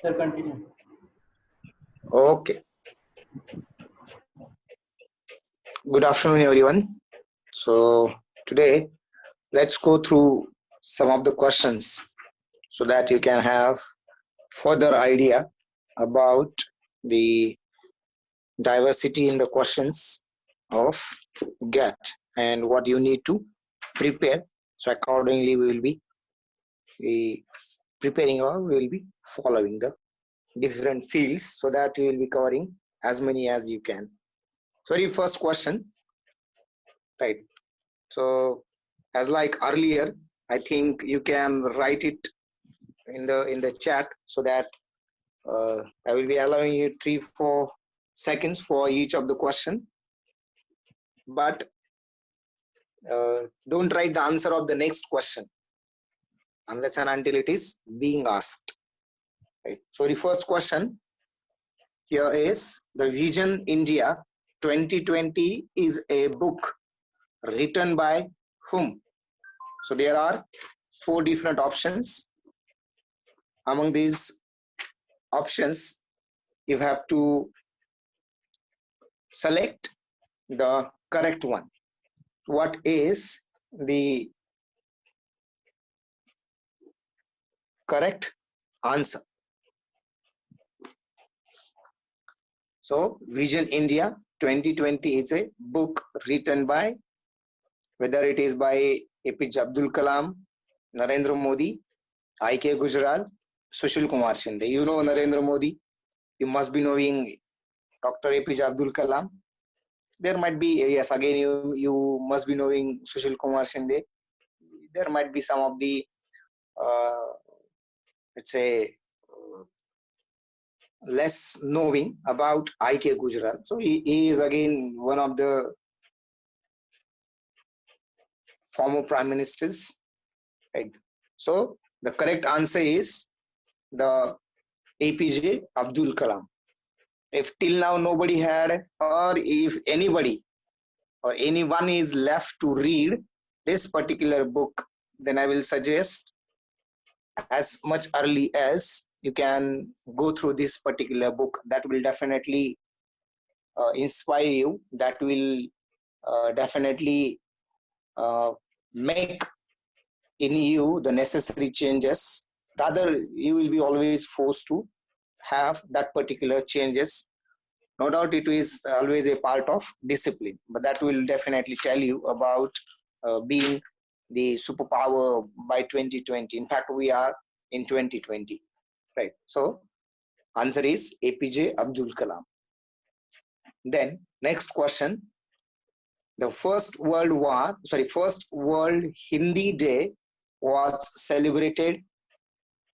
Sir, continue. Okay. Good afternoon, everyone. So today, let's go through some of the questions so that you can have further idea about the diversity in the questions of GAT and what you need to prepare. So accordingly, we will be preparing or we will be following the different fields so that we will be covering as many as you can. So the first question, right? So as like earlier, I think you can write it in the chat so that I will be allowing you 3-4 seconds for each of the question, but don't write the answer of the next question unless and until it is being asked, right? So the first question here is, the Vision India 2020 is a book written by whom? So there are 4 different options. Among these options, you have to select the correct one. What is the correct answer? So Vision India 2020 is a book written by, whether it is by APJ Abdul Kalam, Narendra Modi, IK Gujral, Sushil Kumar Shinde. You know Narendra Modi, you must be knowing Dr. APJ Abdul Kalam. There might be, yes, again, you must be knowing Sushil Kumar Shinde. There might be some of the, let's say, less knowing about IK Gujral. So he is again one of the former prime ministers, right? So the correct answer is the APJ Abdul Kalam. If till now nobody had, or if anybody or anyone is left to read this particular book, then I will suggest as much early as you can go through this particular book. That will definitely inspire you. That will definitely make in you the necessary changes. Rather, you will be always forced to have that particular changes. No doubt it is always a part of discipline, but that will definitely tell you about being the superpower by 2020. In fact, we are in 2020, right? So answer is APJ Abdul Kalam. Then next question, the first World Hindi Day was celebrated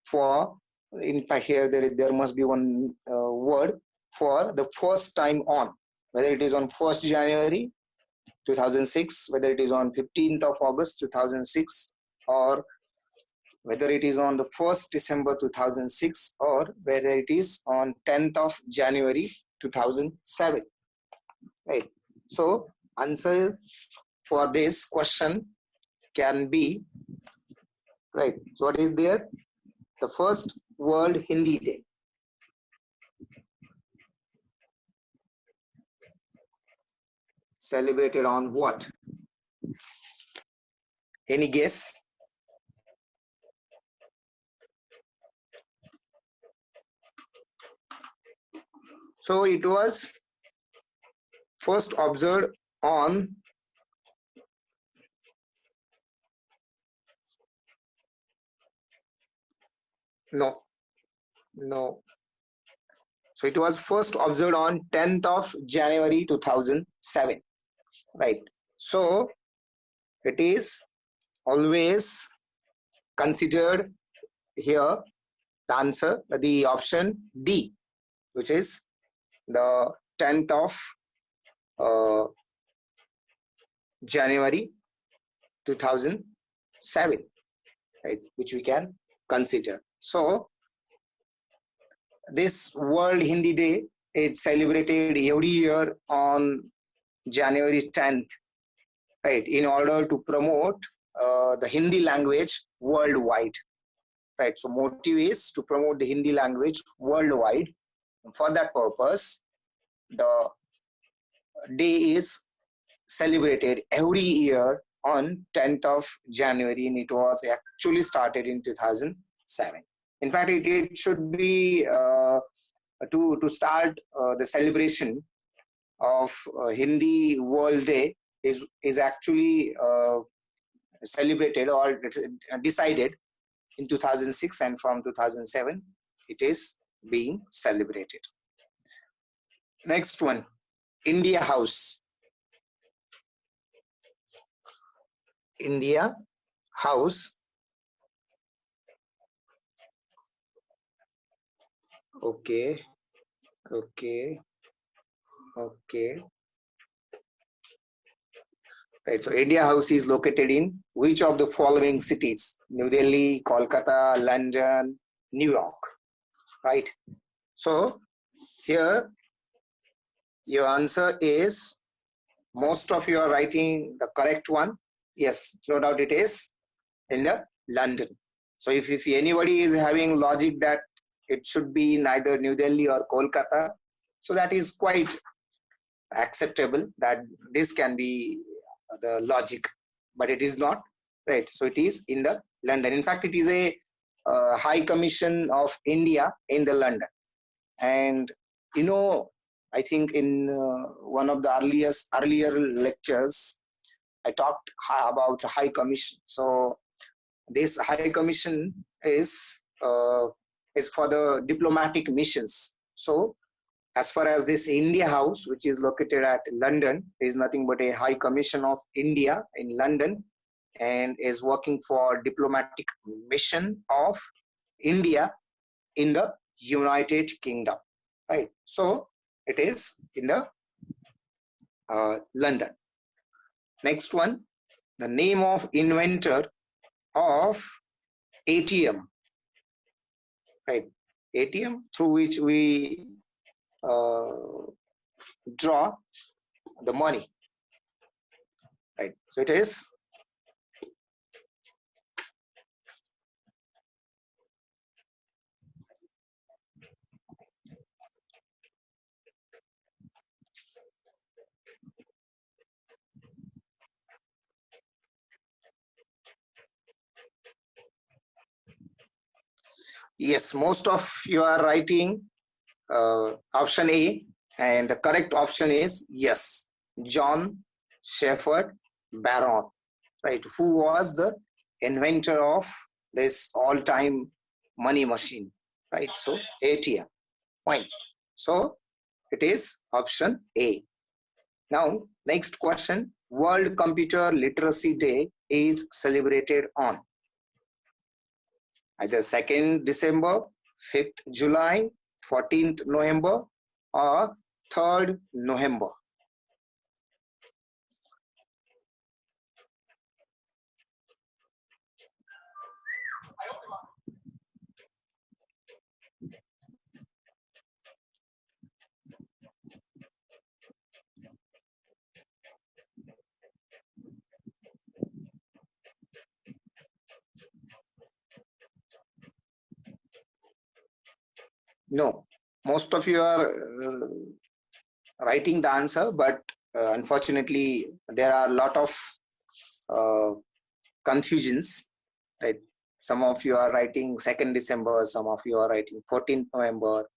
for, in fact here there must be one word, for the first time on, whether it is on 1st January 2006, whether it is on 15th of August 2006, or whether it is on the 1st December 2006, or whether it is on 10th of January 2007, right? So answer for this question can be, right, so what is there? The first World Hindi Day. Celebrated on what? Any guess? So it was first observed on No, no. So it was first observed on 10th of January 2007, right? So it is always considered here the answer, the option D, which is the 10th of uh, January 2007, right? Which we can consider. So this World Hindi Day is celebrated every year on January 10th, right? In order to promote the Hindi language worldwide, right? So motive is to promote the Hindi language worldwide. For that purpose, the day is celebrated every year on 10th of January, and it was actually started in 2007. In fact, it should be to start the celebration of Hindi World Day is actually celebrated or decided in 2006, and from 2007 it is being celebrated. Next one, India House. India House. Okay, okay, okay. Right. So India House is located in which of the following cities? New Delhi, Kolkata, London, New York. Right. So here your answer is, most of you are writing the correct one. Yes, no doubt it is in the London. So if anybody is having logic that it should be in either New Delhi or Kolkata, so that is quite acceptable, that this can be the logic, but it is not, right? So it is in the London. In fact, it is a High Commission of India in the London. And you know, I think in one of the earlier lectures, I talked about High Commission. So this High Commission is for the diplomatic missions. So as far as this India House, which is located at London, is nothing but a High Commission of India in London, and is working for diplomatic mission of India in the United Kingdom, right? So it is in the London. Next one, the name of inventor of ATM, right? ATM through which we draw the money, right? So it is yes, most of you are writing option A, and the correct option is yes, John Shepherd Barron, right? Who was the inventor of this all-time money machine, right? So ATM, fine. So it is option A. Now, next question, World Computer Literacy Day is celebrated on either 2nd December, 5th July, 14th November, or 3rd November. No, most of you are writing the answer, but unfortunately, there are a lot of uh, confusions, right? Some of you are writing 2nd December, some of you are writing 14th November.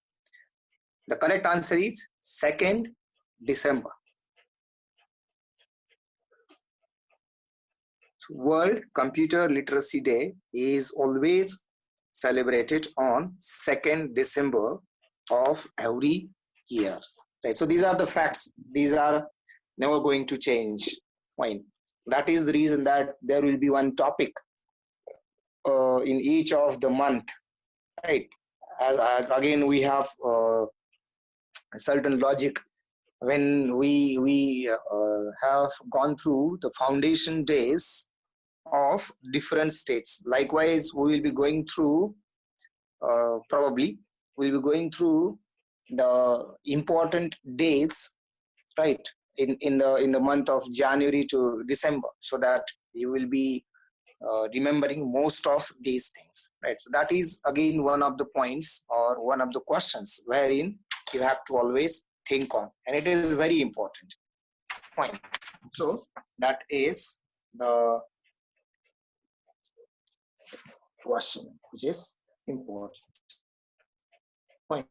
The correct answer is 2nd December. World Computer Literacy Day is always celebrated on 2nd December of every year. Right. So these are the facts. These are never going to change. Fine. That is the reason that there will be one topic in each of the month. Right. As again, we have a certain logic when we have gone through the foundation days of different states. Likewise, we will be going through probably we'll be going through the important dates, right, in the month of January to December, so that you will be remembering most of these things, right? So that is again one of the points or one of the questions wherein you have to always think on, and it is very important point. So that is the question which is important point.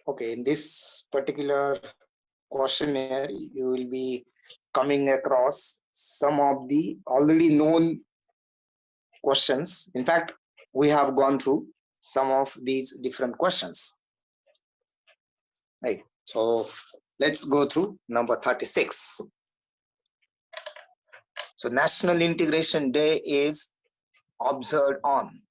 Okay, in this particular questionnaire, you will be coming across some of the already known questions. In fact, we have gone through some of these different questions. Right. So let's go through number 36. So National Integration Day is observed on.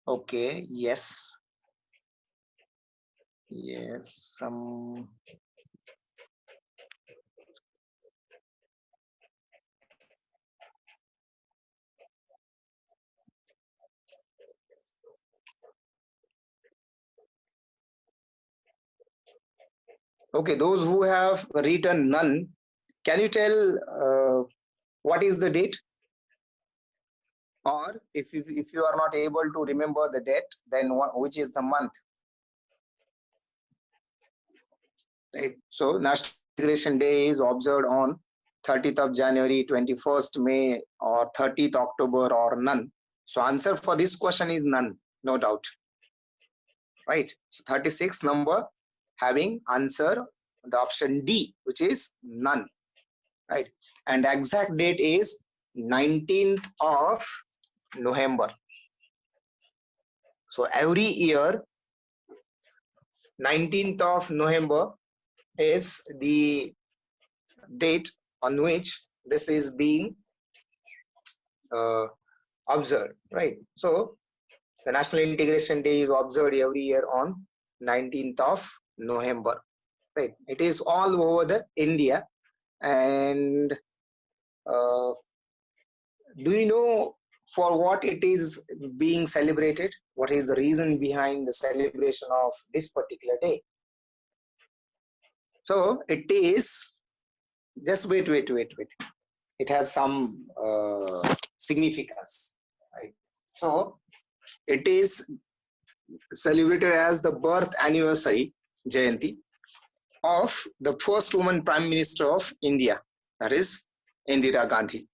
Okay, yes. Yes, some. Okay, those who have written none, can you tell what is the date? Or if you are not able to remember the date, then which is the month? Right. So National Integration Day is observed on 30th of January, 21st May, or 30th October, or none. So answer for this question is none, no doubt. Right. So 36 number having answer the option D, which is none. Right. And the exact date is 19th of November. So every year, 19th of November is the date on which this is being observed, right? So the National Integration Day is observed every year on 19th of November, right? It is all over the India. And do you know for what it is being celebrated? What is the reason behind the celebration of this particular day? So it is, just wait. It has some significance, right? So it is celebrated as the birth anniversary, Jayanti, of the first woman Prime Minister of India, that is Indira Gandhi.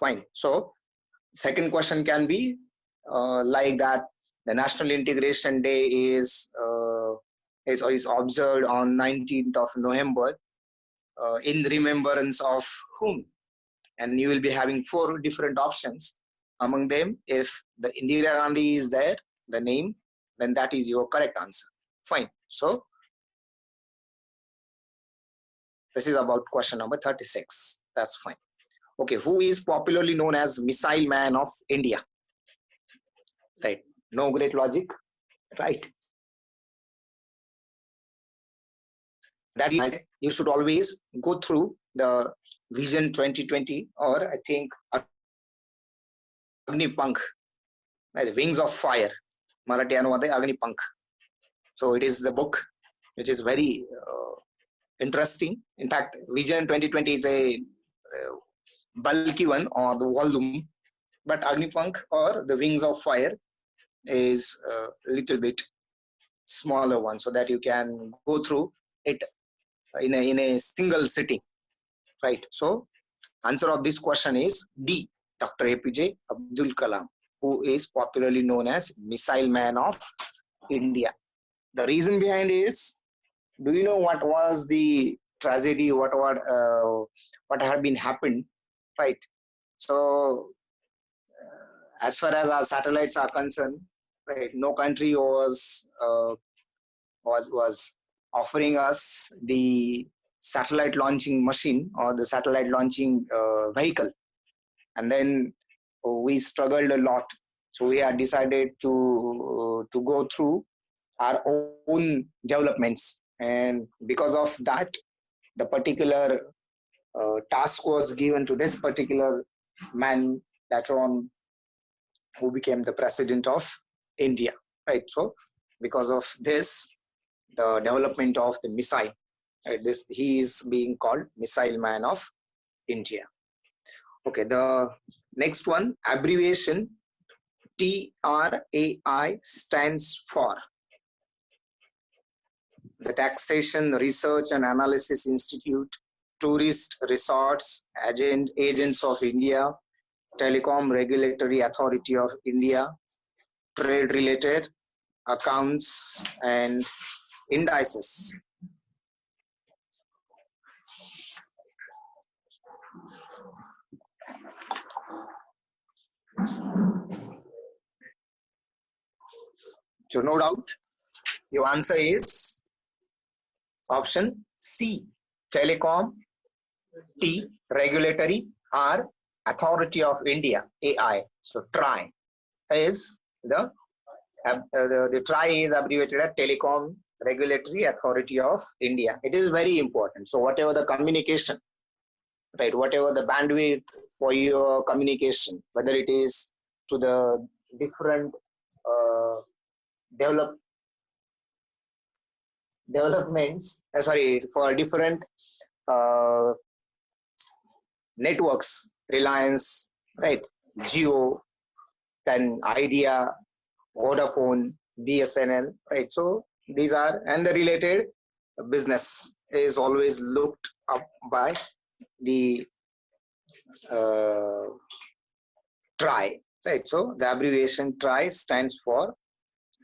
Fine. So second question can be like that. The National Integration Day is observed on 19th of November in remembrance of whom? And you will be having 4 different options. Among them, if the Indira Gandhi is there, the name, then that is your correct answer. Fine. So this is about question number 36. That's fine. Okay, who is popularly known as Missile Man of India? Right. No great logic, right? That is, you should always go through the Vision 2020, or I think Agnipankh, right? The Wings of Fire. Marathi anuvade Agnipankh. So it is the book which is very interesting. In fact, Vision 2020 is a bulky one or the volume, but Agnipankh or the Wings of Fire is a little bit smaller one, so that you can go through it in a single sitting, right? So answer of this question is D, Dr. APJ Abdul Kalam, who is popularly known as Missile Man of India. The reason behind is, do you know what was the tragedy, what had been happened, right? So as far as our satellites are concerned, right, no country was offering us the satellite launching machine or the satellite launching vehicle, and then we struggled a lot. So we had decided to go through our own developments, and because of that, the particular task was given to this particular man later on, who became the president of India, right? So because of this, the development of the missile, right, he is being called Missile Man of India. Okay, the next one, abbreviation TRAI stands for the Taxation Research and Analysis Institute, Tourist Resorts Agents of India, Telecom Regulatory Authority of India, Trade Related Accounts and Indices. So no doubt, your answer is option C, Telecom, T, Regulatory, R, Authority of India, AI. So TRAI is the TRAI is abbreviated as Telecom Regulatory Authority of India. It is very important. So whatever the communication, right, whatever the bandwidth for your communication, whether it is to the different developments, for different networks, Reliance, right, Jio, then Idea, Vodafone, BSNL, right? So these are, and the related business is always looked up by the TRAI, right? So the abbreviation TRAI stands for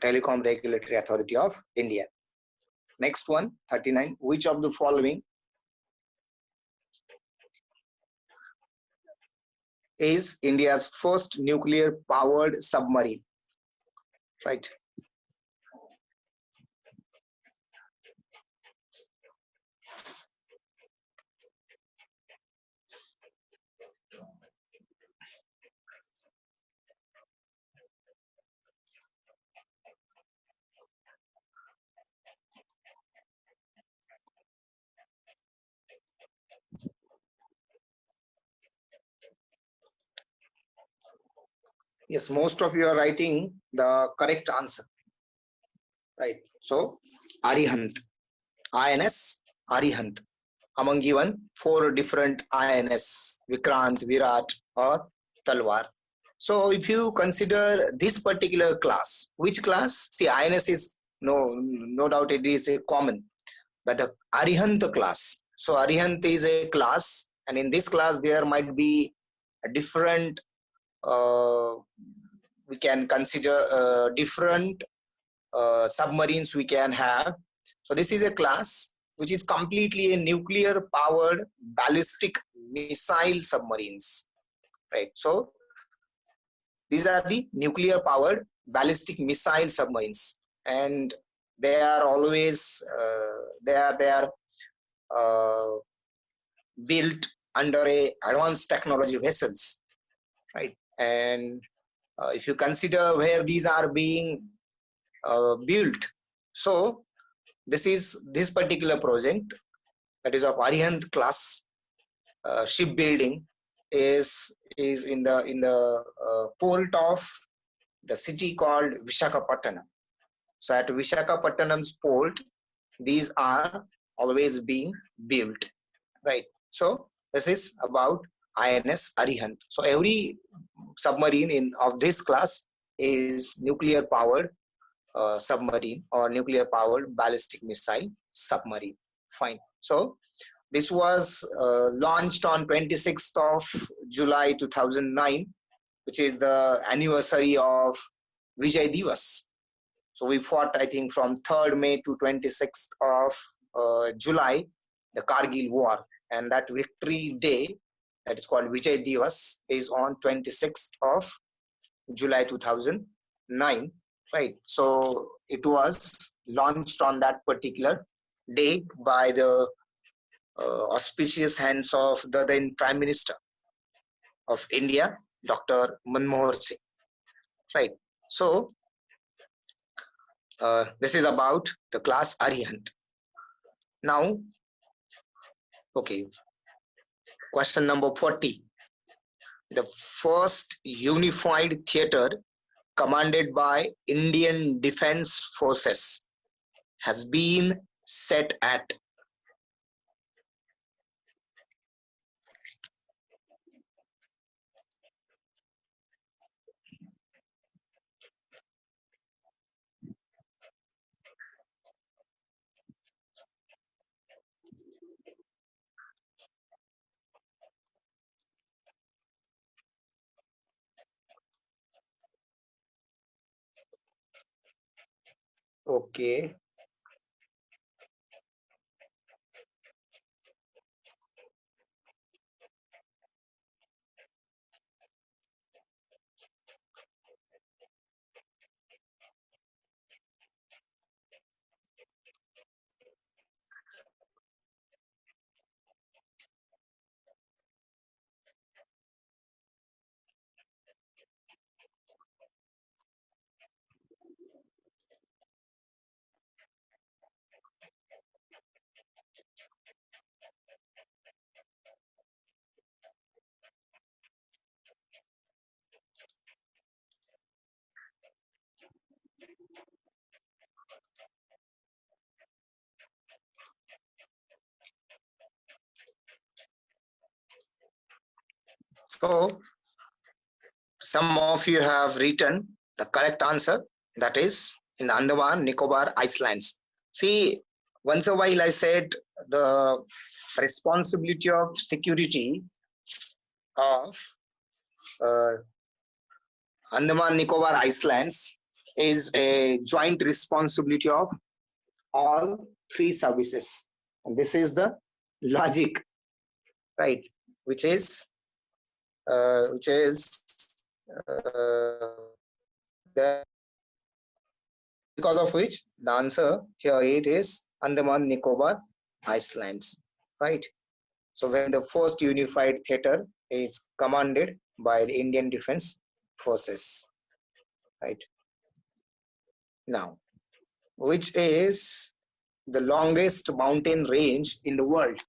Telecom Regulatory Authority of India. Next one, 39. Which of the following is India's first nuclear powered submarine? Right. Yes, most of you are writing the correct answer, right? So Arihant, INS Arihant, among given 4 different INS, Vikrant, Virat or Talwar. So if you consider this particular class, which class? See, INS is no doubt it is a common, but the Arihant class. So Arihant is a class, and in this class there might be a different we can consider different submarines we can have. So this is a class which is completely a nuclear powered ballistic missile submarines, right? So these are the nuclear powered ballistic missile submarines, and they are always they are uh, built under a advanced technology vessels, right? And if you consider where these are being built, so this particular project, that is of Arihant class shipbuilding, is in the port of the city called Vishakhapatnam. So at Vishakhapatnam's port, these are always being built, right? So this is about INS Arihant. So every submarine in of this class is nuclear powered submarine or nuclear powered ballistic missile submarine. Fine. So this was launched on 26th of July 2009, which is the anniversary of Vijay Divas. So we fought, I think, from 3rd May to 26th of July, the Kargil War. And that victory day, that is called Vijay Divas, is on 26th of July 2009, right? So it was launched on that particular day by the auspicious hands of the then Prime Minister of India, Dr. Manmohan Singh, right? So this is about the class Arihant. Now, okay, question number 40. The first unified theater commanded by Indian Defence Forces has been set at. Okay. So some of you have written the correct answer, that is in the Andaman Nicobar Islands. See, once a while I said the responsibility of security of uh, Andaman Nicobar Islands is a joint responsibility of all three services. And this is the logic, right? Which is uh, the, because of which the answer here it is Andaman Nicobar Islands, right? So when the first unified theater is commanded by the Indian Defence Forces, right? Now, which is the longest mountain range in the world?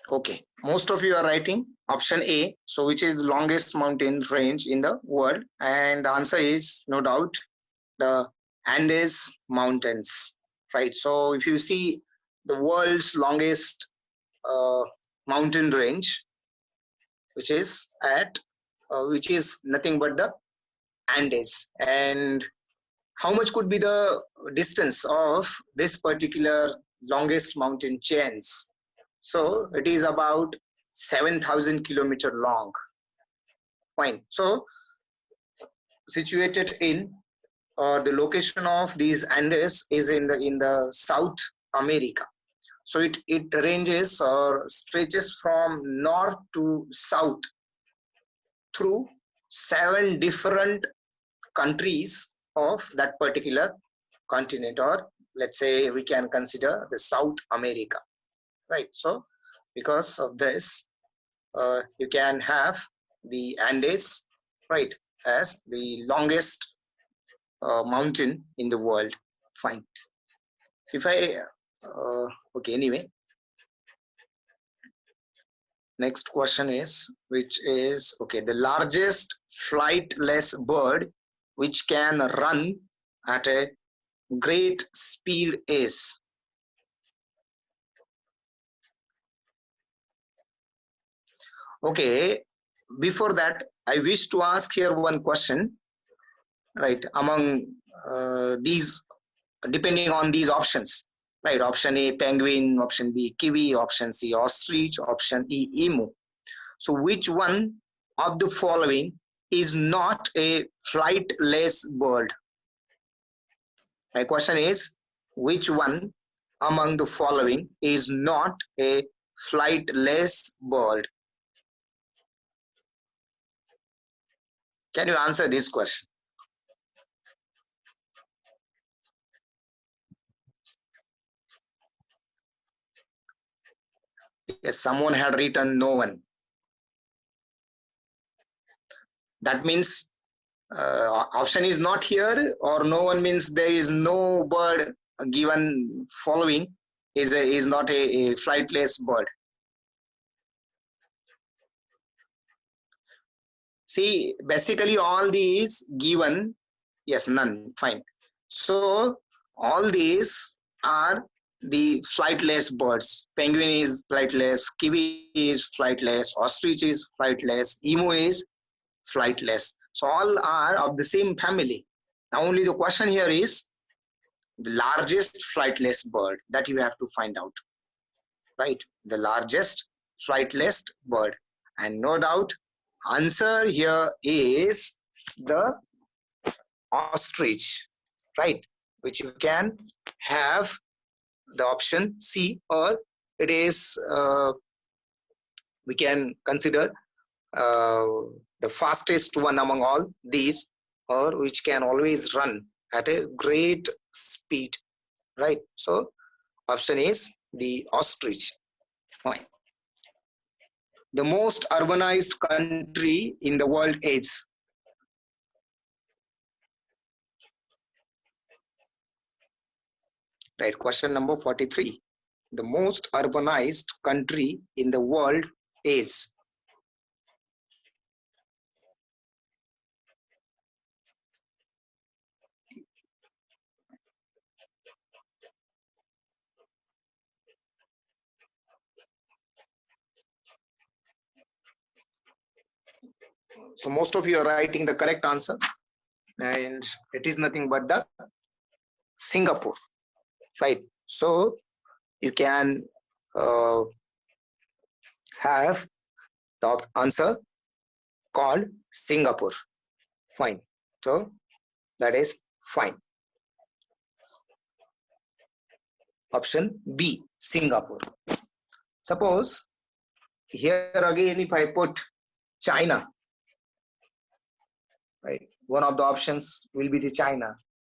Okay, Most of you are writing option A. So which is the longest mountain range in the world? And the answer is no doubt the Andes Mountains, right? So if you see the world's longest mountain range, which is nothing but the Andes. And how much could be the distance of this particular longest mountain chains? So it is about 7,000 kilometer long. Fine. So situated in the location of these Andes is in the South America. So it ranges or stretches from north to south through 7 different countries of that particular continent, or let's say we can consider the South America, right? So because of this, you can have the Andes, right, as the longest mountain in the world. Fine. If I okay, anyway, next question is, which is okay, the largest flightless bird which can run at a great speed is? Okay, before that, I wish to ask here one question, right? Among these, depending on these options, right? Option A, penguin; option B, kiwi; option C, ostrich; option E, emu. So, which one of the following is not a flightless bird? My question is, which one among the following is not a flightless bird? Can you answer this question? Yes, someone had written no one. That means option is not here, or no one means there is no bird given following is not a flightless bird. See, basically all these given, yes, none, fine. So all these are the flightless birds. Penguin is flightless, kiwi is flightless, ostrich is flightless, emu is flightless. So all are of the same family. Now only the question here is the largest flightless bird that you have to find out, right? The largest flightless bird. And no doubt answer here is the ostrich, right? Which you can have the option C, or it is we can consider the fastest one among all these, or which can always run at a great speed, right? So option is the ostrich. Fine. The most urbanized country in the world is? Right, question number 43. The most urbanized country in the world is? So most of you are writing the correct answer, and it is nothing but the Singapore, right? So you can have the answer called Singapore. Fine. So that is fine. Option B, Singapore. Suppose here again, if I put China, right? One of the options will be the China.